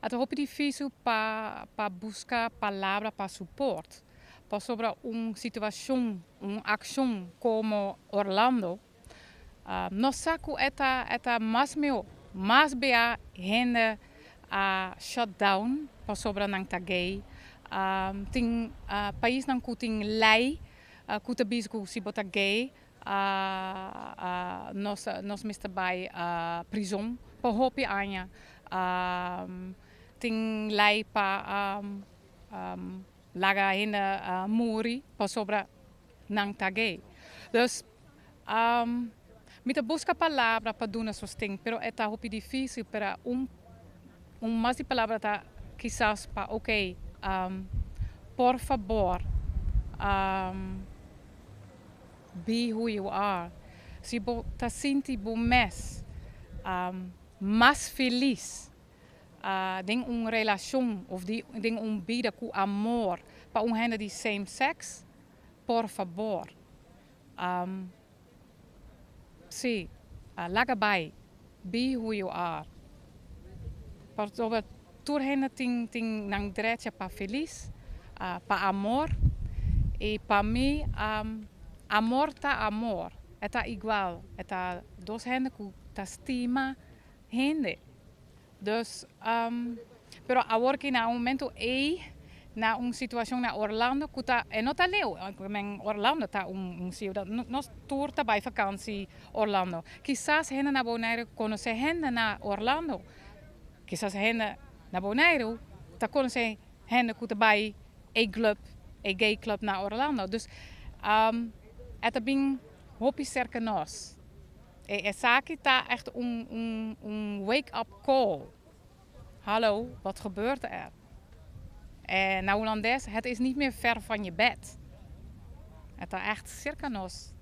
Até hope difícil para buscar palavra para suporte. Para sobre uma situação, uma ação como Orlando, nós saco eta mais bea rende a shutdown para sobre nang tagay. Ting país nang kuting lei, kuta bisku si bota gay. Nós mista bij prisão para hopi anya. Ting lei para laga hina muri para sobre nang tagay. Dus mita busca palavra para dar sustento, pero é hopi difícil para mais de palavra tá quizás para por favor, be who you are. Se você tá sente bom mês, mais feliz, tem uma relação ou tem vida com amor para gente de same sex, por favor, sim, laga bij, be who you are. Para toda gente tem nang direito para feliz, para amor, e para mim amor tá amor, é tá igual, é tá dois gente que tá estima gente. Dus, pero agora que na momento na uma situação na Orlando que tá não tá leu, Orlando tá ciudad, nós tour tá by vakantie Orlando. Quizás gente na Bonaire conhece gente na Orlando, quizás gente na Bonaire tá conhece gente que tá by club, gay club na Orlando. Dus, het bem hopi cerca nós. Essa aqui tá echt wake-up call. Hallo, wat gebeurt er? En nou Hollandes, het is niet meer ver van je bed. Het is echt circa nos.